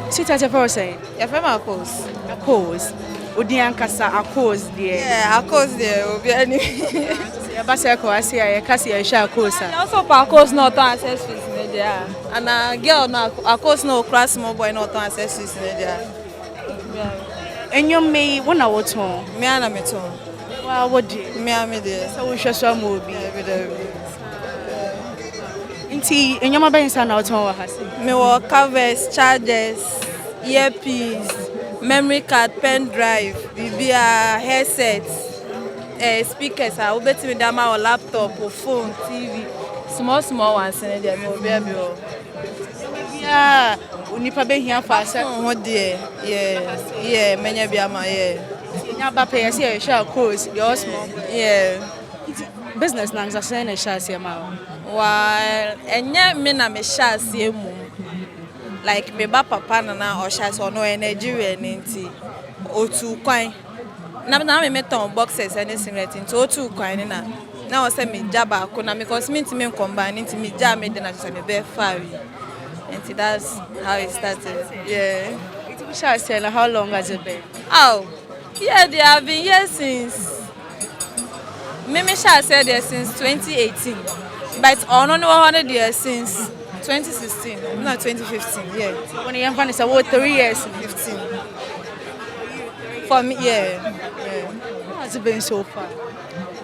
Svtv for say. Your friend of course. A cause. Odiankasa a cause there. Yeah, of course there will be any. Baseko I see I kasi I share cause. Also for course not to access fees in there. And a girl no of course no class small boy not to access fees in there. And you may one hour ton. Me and me too. Wow, what do? Me and me there. So we shall some will be. Every Inti and your mobile son out on has. me work covers, chargers, earpiece, memory card, pen drive, BBR, headsets, speakers. I will bet me that my laptop or phone, TV, small ones in there. Me will be able. Yeah, unipa be here fast. Oh dear, yeah, many be ama yeah. Nyaba pay see I share cause your small. Yeah. Business nang sa say na share see ma. While enye me na me share see mu. Like me ba papa na o share so no Nigeria nti otu kwan. Na me ton boxes anything right into otu kwan na. Na o say me jaba ko na me cause me ntimi combine ntimi me ja me dey na just me be fari. And that's how it started. Yeah. It was share say how long has it been? Oh. Yeah, they have been here since Mimi Shah said there since 2018. But on no 100 years since 2016. Not 2015, yeah. When you have is about 3 years. 15. For me, yeah. How has it been so far?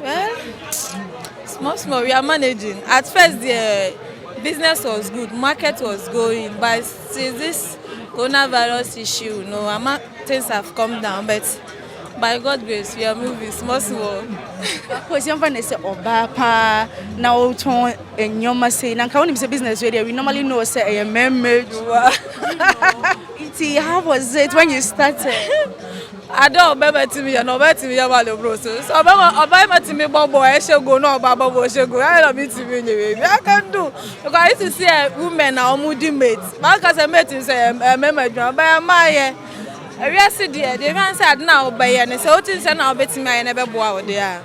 Well, small, we are managing. At first the business was good, market was going, but since this coronavirus issue, things have come down, but by God's grace, we are moving small. Because you have say Obapa now turn and you must say now when say business we normally know say a member. How was it when you started? I don't remember to me, I know about me about the process. So about to me, Bobo, I shall go no, Baba, shall go. I don't mean to me, I can do. Because I used to see a woman now moody mates. Marcus I met him say a member by my. I see there, the man said now by and so things and I'll bet me I never go out there.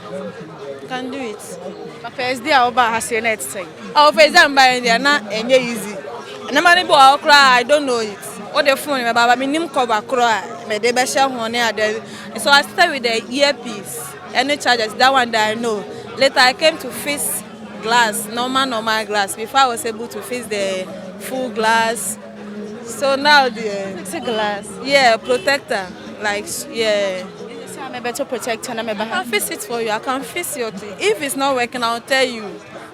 Can do it. But first day I'll buy her net say. Oh, for example, by there not and easy. And I'm go cry, I don't know it. What the phone, my baba, me cover cry. Me dey be share honey there. So I started with the earpiece, any chargers. That one that I know. Later I came to fix glass, normal glass. Before I was able to fix the full glass. So now the it's a glass. Yeah, protector. Like yeah. I'm a better protector. I can fix it for you. I can fix your thing. If it's not working, I'll tell you.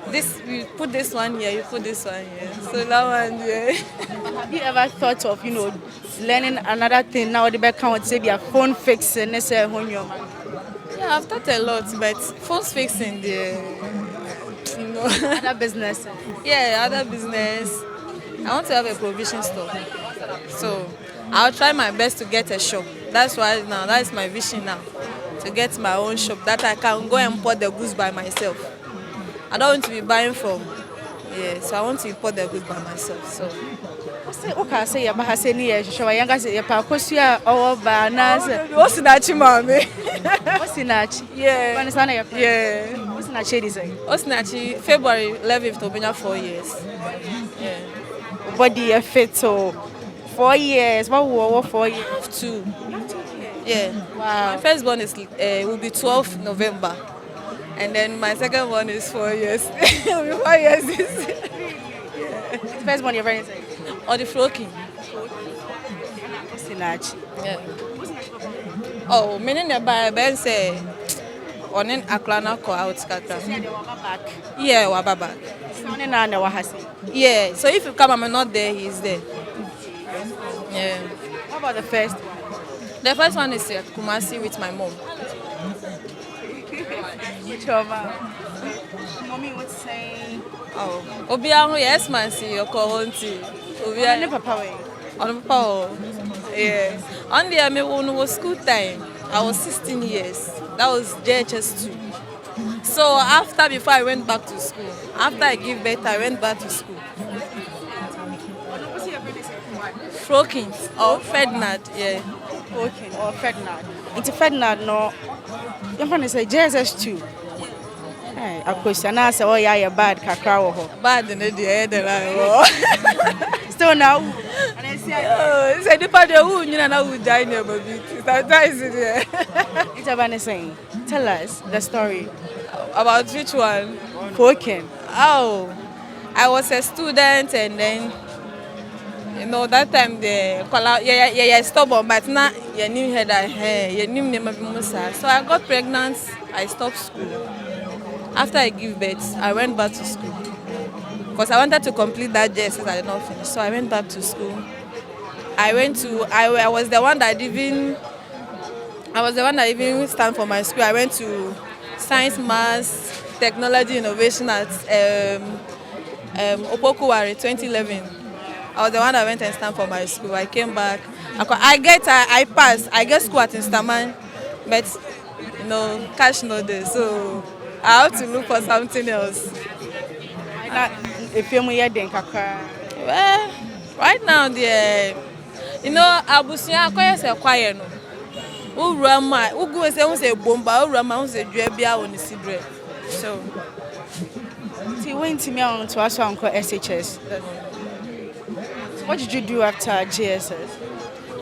This you put this one here, you put this one here. So that one yeah. Have you ever thought of learning another thing now? The back count say be a phone fixing. They say Yeah, I've thought a lot, but phone fixing other business. Yeah, other business. I want to have a provision store, so I'll try my best to get a shop. That's why now that's my vision now, to get my own shop that I can go and import the goods by myself. I don't want to be buying from, so I want to import the goods by myself. So. Okay, say you have say near show. I younger say you pakosia or bananas. What's in that, mommy? What's in that? Yeah. Yeah. What's in that design? What's in that? February 11th to be 4 years. Yeah. Body fit so 4 years. What 4 years? I have 2. Yeah. Wow. My first one is will be 12th November, and then my second one is 4 years. It will be 4 years. Yeah. The first one you're very saying. Or the floating. What's in that? Yeah. Oh, meaning the Ben say on an aklana ko out kaka. Yeah, waba back. Yeah, so if you come I'm not there, he's there. Yeah. What about the first one? The first one is at Kumasi with my mom. Which of mommy would say? Oh, Obiango, yes, man, see your quarantine. Obiango, papa. On Papa. Yeah. On the me was school time. I was 16 years. That was JHS 2. So before I went back to school, after I gave birth, I went back to school. Frokins or Ferdinand, yeah. Okay, or Ferdinand. It's Ferdinand, no. Your friend is a JHS 2. Hey, I question I say, oh yeah, you're bad, kakra. Bad in the head, still now. And Say the part who you know who die near baby. Sometimes it It's about saying. Tell us the story. about which one? Cooking. Oh, I was a student and then that time the stubborn, but now you knew her that you knew me Musa. So I got pregnant. I stopped school. After I give birth, I went back to school because I wanted to complete that JSS. I did not finish, so I went back to school. I was the one that even stand for my school. I went to science, maths, technology, innovation at Opokuwari 2011. I was the one that went and stand for my school. I came back. I passed. I get school at Instaman, but cash no there. So I have to look for something else. If you're my kakra. Well, right now abusia akoye se kwaye no. Urama, ugu say bomba, urama say dwebia on sidre. So See, when to me on to us uncle SHS. So what did you do after JSS?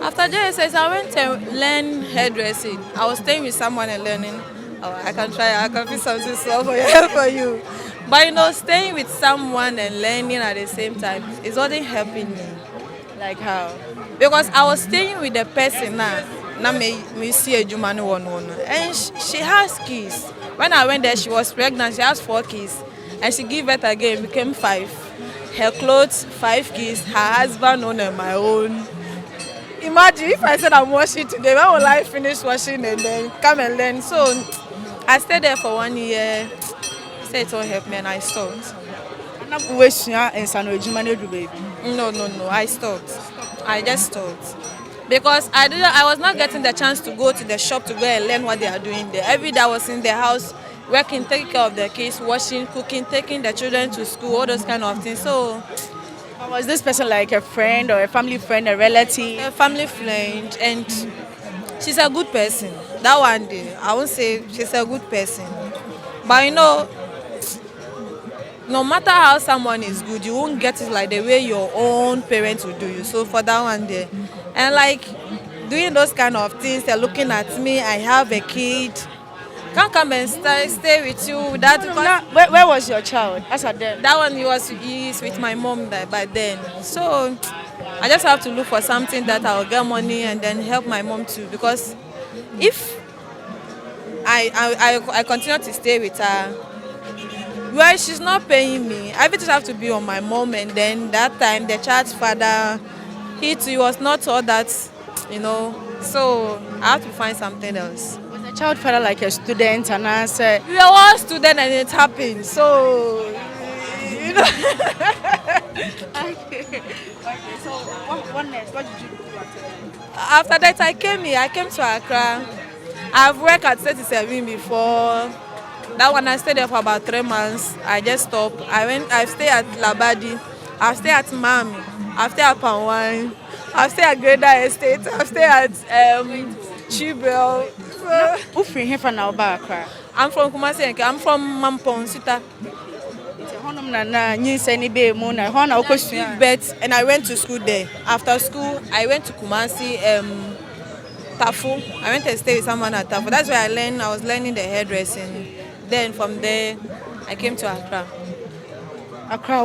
after JSS, I went to learn hairdressing. I was staying with someone and learning. Oh, I can feel something small for you. But staying with someone and learning at the same time, it wasn't helping me. Like how? Because I was staying with the person now me see a Jumani one, and she has kids. When I went there, she was pregnant. She has 4 kids, and she gave birth again, became 5. Her clothes, 5 kids. Her husband owned my own. Imagine if I said I'm washing today, when will I finish washing and then come and learn? So I stayed there for 1 year. Said it won't help me, and I stopped. No, I stopped. I just stopped. Because I was not getting the chance to go to the shop to go and learn what they are doing there. Every day I was in the house working, taking care of the kids, washing, cooking, taking the children to school, all those kind of things. So was this person like a friend or a family friend, a relative? a family friend, and she's a good person. That one day, I won't say she's a good person. But no matter how someone is good, you won't get it like the way your own parents will do you. So for that one day, and like doing those kind of things, they're looking at me. I have a kid. Can't come and stay with you without. Where was your child? As at then? That one he is with my mom by then. So I just have to look for something that I'll get money and then help my mom too. Because if I continue to stay with her, well, she's not paying me. Everything have to be on my mom, and then that time the child's father, he too was not all that, So I have to find something else. Was the child father like a student and I said? We are all students and it happened. So Okay. So what next? What did you do after that? I came to Accra. I've worked at SVTV before. That one I stayed there for about 3 months. I just stopped. I stayed at Labadi. I stayed at Mami. I stayed at Panwine. I stayed at Greda Estate. I stayed at Chibel. Who free him from Accra? I'm from Kumasi. I'm from Mampong Sita. But and I went to school there. After school, I went to Kumasi. Tafu. I went to stay with someone at Tafu. That's where I was learning the hairdressing. Then from there, I came to Accra. Accra,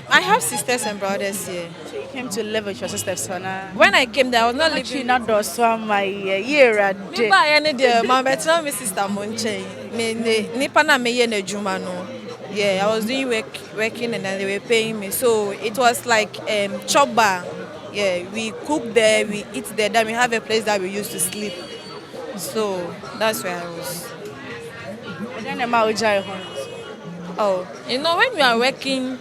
I have sisters and brothers here. So you came to live with your sisters, when I came there, I was not living. Not those my year a day. My sister Monche. Yeah, I was doing working and then they were paying me. So it was like chop bar. Yeah, we cook there, we eat there, then we have a place that we used to sleep. So that's where I was. And then oh, when you are working,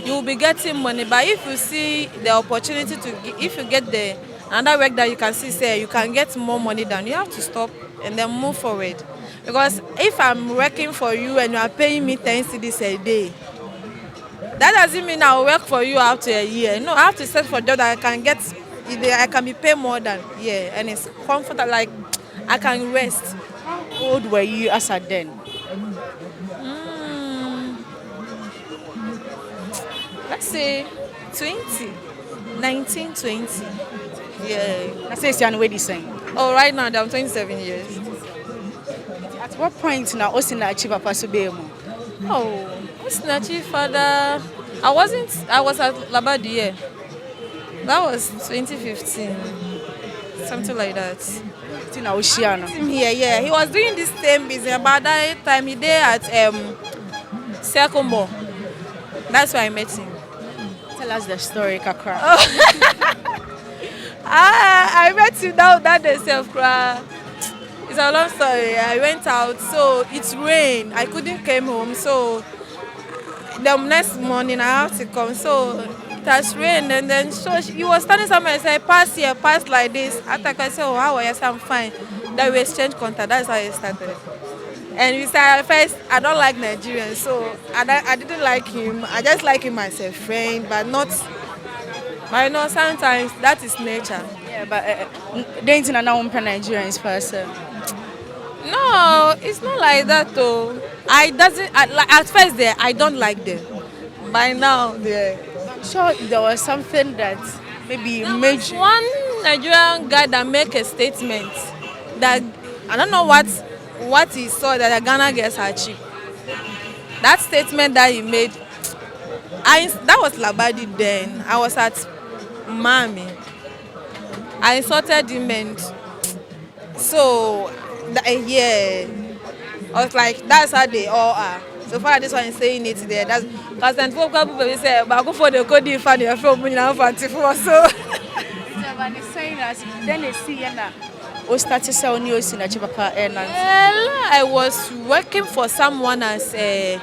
you will be getting money. But if you see the opportunity if you get the another work that you can see, say you can get more money than you have to stop and then move forward. Because if I'm working for you and you are paying me 10 cedis a day, that doesn't mean I will work for you after a year. No, I have to search for a job that I can be paid more than, and it's comfortable, like I can rest. How old were you as at then? Let's say 20. 1920. Yeah. I say it's an wedding saying. Oh, right now I'm 27 years. At what point now Osina achieve a pasubemo? Oh, Osinachi father. I was at Labadi, yeah. That was 2015. Something like that. Tina Oshiano. Yeah. He was doing this same business. About that time, he did at Sekombo. That's where I met him. Tell us the story, Kakra. I met him that day self cry. It's a long story. I went out, so it rained. I couldn't come home, so the next morning I have to come. So it has rained, and then so he was standing somewhere and said, "Pass here, pass like this." After I said, "Oh, how are you?" I said, "I'm fine." Then we exchanged contact. That's how it started. And we said, at first, I don't like Nigerians, so I didn't like him. I just like him as a friend, but not. But you know, sometimes that is nature. Yeah, but dating and now Nigerians first. No, it's not like that though. At first there, I don't like them. By now, there. I'm sure there was something that maybe made you. One Nigerian guy that make a statement that I don't know what he saw that the Ghana girls are cheap. That statement that he made, that was Labadi then. I was at Mami. I insulted him and so yeah. I was like, that's how they all are. So far, this one is saying it there. That's because then people say, "But go for the code if I need film now for so." Then they see na o start sell news in Papa Airlines. I was working for someone as a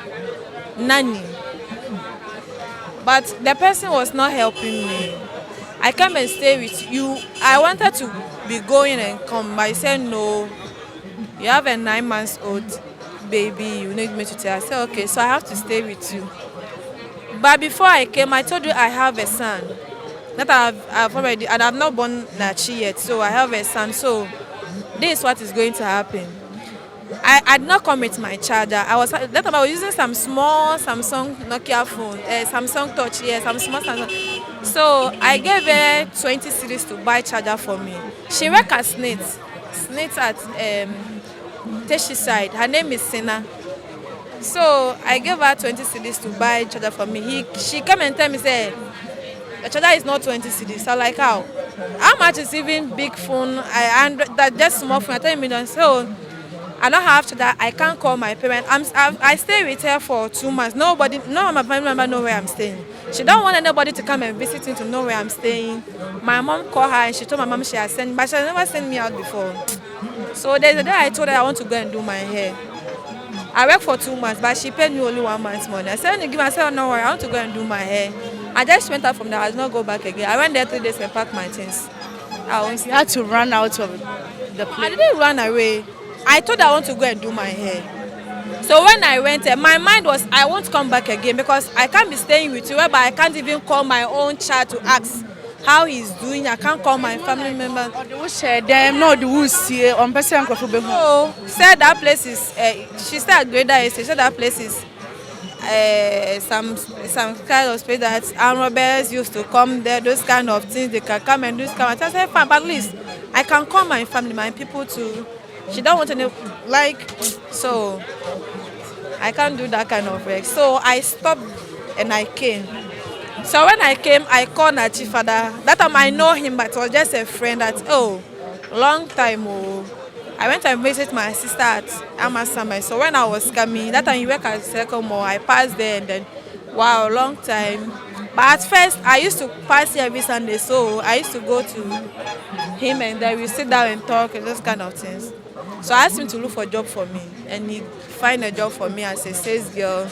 nanny, but the person was not helping me. I come and stay with you. I wanted to be going and come, but I said no. You have a 9-month-old baby. You need me to tell. I said okay, so I have to stay with you. But before I came, I told you I have a son. That I've already, and I've not born Nachi yet, so I have a son. So this is what is going to happen. I did not come with my charger. That time I was using some small Samsung Nokia phone, Samsung Touch, some small Samsung. So I gave her 20 cedis to buy charger for me. She work at Snit at Teshi side. Her name is Sina. So I gave her 20 cedis to buy charger for me. She came and tell me, say, the charger is not 20 cedis. So like how much is even big phone? That just small phone. I tell me, so I don't have to that. I can't call my parents. I stay with her for 2 months. None of my family members know where I'm staying. She don't want anybody to come and visit me to know where I'm staying. My mom called her and she told my mom she has sent, but she has never sent me out before. So there's a day I told her I want to go and do my hair. I worked for 2 months, but she paid me only 1 month's money. I said, I said, no worry, I want to go and do my hair. I just went out from there. I did not go back again. I went there 3 days and packed my things. You had to run out of the place. I didn't run away. I told her I want to go and do my hair. So when I went there, my mind was I won't come back again because I can't be staying with you, but I can't even call my own child to ask how he's doing. I can't call my family member. They share them, no, they will see on person. Oh, said that place is. She said Greater Estate. Said that place is some kind of space that armed robbers used to come there. Those kind of things they can come and do. I said fine, but at least I can call my family, my people to. She don't want any so I can't do that kind of work. So I stopped and I came. So when I came, I called Nachi father. That time I know him, but it was just a friend that long time. I went and visit my sister at Amasama. So when I was coming, that time he worked at Second Mall. I passed there and then wow, long time. But at first I used to pass here every Sunday, so I used to go to him and then we sit down and talk and those kind of things. So I asked him to look for a job for me, and he find a job for me as a sales girl.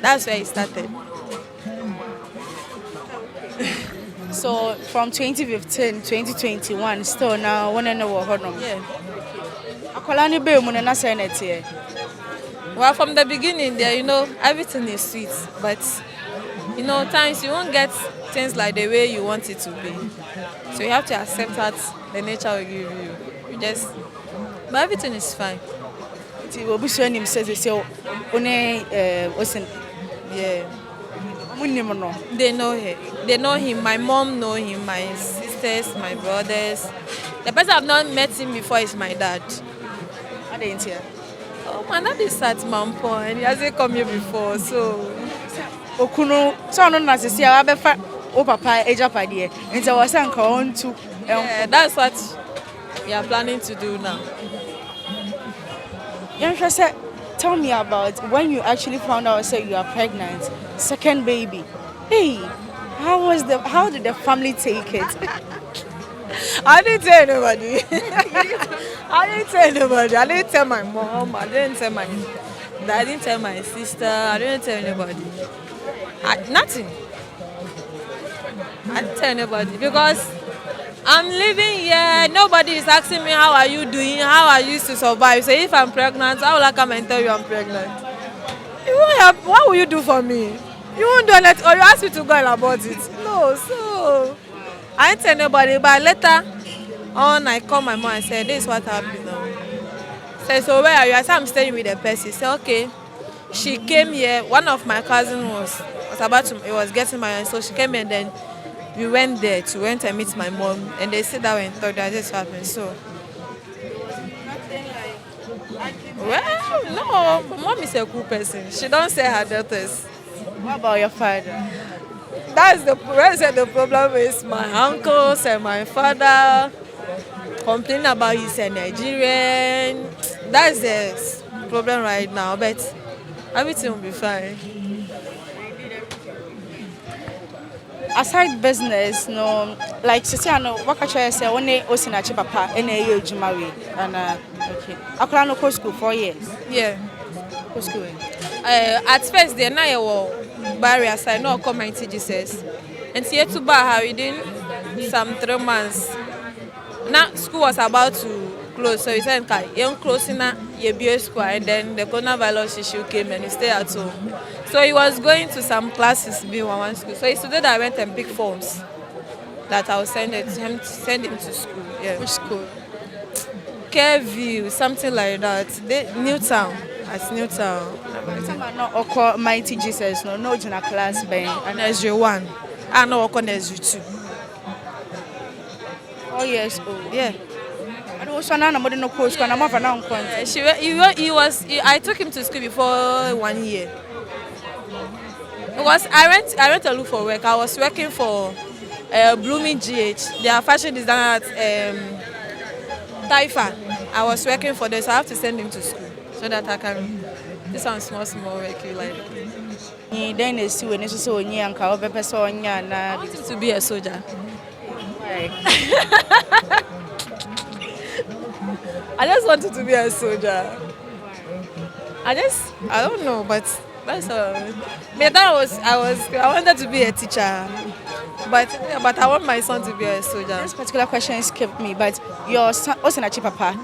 That's where he started. So from 2015, 2021, still now, one and a half. Yeah. Yeah. Well, from the beginning there, everything is sweet, but times you won't get things like the way you want it to be. So you have to accept that the nature will give you. But everything is fine. Yeah. They know her. They know him. My mom know him. My sisters, my brothers. The person I've not met him before is my dad. I didn't hear. Oh, my dad is at Mampo and he hasn't come here before, so. Okuno, so no na sisi a abefa o papa ejapade. Nti wo say nka on to. Yeah, that's what we are planning to do now. Yanhwese, tell me about when you actually found out say you are pregnant, second baby. Hey, how did the family take it? I didn't tell anybody. I didn't tell anybody. I didn't tell my mom. I didn't tell my dad. I didn't tell my sister. I didn't tell anybody. Nothing. I didn't tell anybody because I'm living here. Nobody is asking me how are you doing, how I used to survive. So if I'm pregnant, how will I come and tell you I'm pregnant? You won't help. What will you do for me? You won't do anything, or you ask me to go and abort it. No, so I didn't tell nobody. But later on, I called my mom and said, "This is what happened now." Said, "So where are you?" I said, "I'm staying with the person." She said, "Okay." She came here. One of my cousins was about to. It was getting married, so she came here and then. We went there to went and meet my mom, and they said that and thought that this happened. So, well, no, my mom is a cool person. She don't say her daughters. What about your father? That's the problem is my uncles and my father complaining about he's a Nigerian. That's the problem right now, but everything will be fine. Aside business, no, like Sisiano, what I say, only Osinachi Papa, and a Jumari, and okay. I can't go school 4 years. Yeah. Go school. At first, they're not a barrier, so I know community Jesus. And here to Baha within some 3 months. Now, school was about to close, so he said, "You're closing now, you're BA school," and then the coronavirus issue came and he stayed at home. So he was going to some classes B11 school. So it's today that I went and picked forms that I will send him to school. Yeah. Which school? Careview, something like that. Newtown. At Newtown. No, Mighty Jesus, no, in a class by and SJ1. I know on SJ2. 4 years old. Yeah. I was one no course, and I'm off and on. I took him to school before 1 year. Because I went to look for work. I was working for Blooming GH. They are fashion designer at Taifa. I was working for this. So I have to send him to school so that I can do some small work like. Then they see when you say when you uncle, I want him to be a soldier. I just wanted to be a soldier. I don't know, but that's but I wanted to be a teacher, but I want my son to be a soldier. This particular question escaped me, but your son, Osinachi Papa,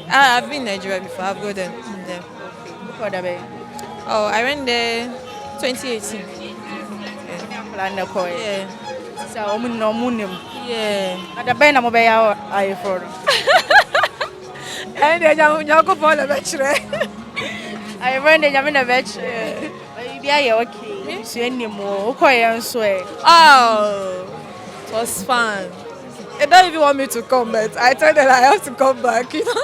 I've been in Nigeria before. I've go there. Yeah. Oh, I went there 2018. Yeah. So yeah. At the Ben Mobile I for. And then you go for the lecture. I ran the Yamina Vetch. Maybe I okay. So anymore. So oh, it was fun. They don't even want me to come, but I told them I have to come back. You know.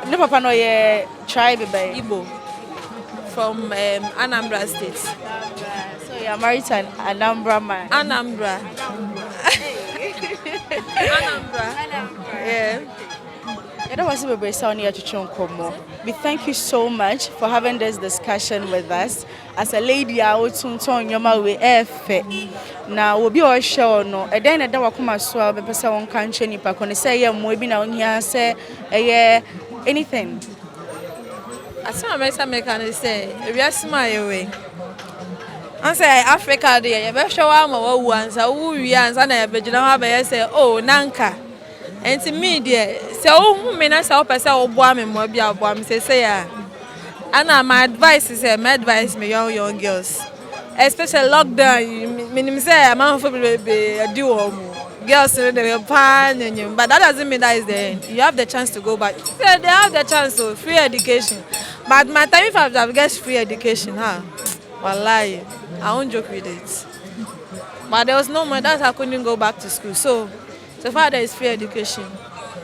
No papa no ye tribe by Igbo from Anambra State. So you are married to an Anambra man. Anambra. Anambra. Yeah. We thank you so much for having this discussion with us. As a lady, I would soon turn your mouth with air. Now, we'll be all sure no. And then I don't come as well, but person country nipa can say, maybe now here say, anything. As some American say, we are smile away. I say Africa, there, you better show our ones, we are, and I bet you don't have a say, oh, Nanka. And to me, dear, so many person or boy, more be a boy, say, and my advice is my advice, me young girls, especially lockdown. Meaning, say, I'm out for baby, a duo girls, they're pan, but that doesn't mean that is the end. You have the chance to go back. They have the chance to free education. But my time if I have get free education, wallahi, I won't joke with it. But there was no money, that's why I couldn't go back to school. So far there is free education.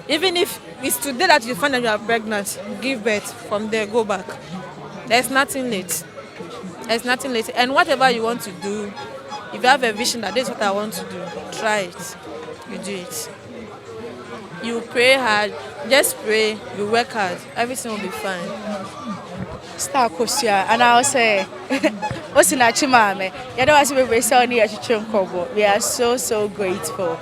Even if it's today that you find that you are pregnant, give birth, from there go back. There's nothing late. There's nothing late. And whatever you want to do, if you have a vision that this is what I want to do, try it. You do it. You pray hard, just pray, you work hard, everything will be fine. Star Kosia, and I'll say, what's in Achimame? You don't want to be so near to Chunkobo. We are so grateful.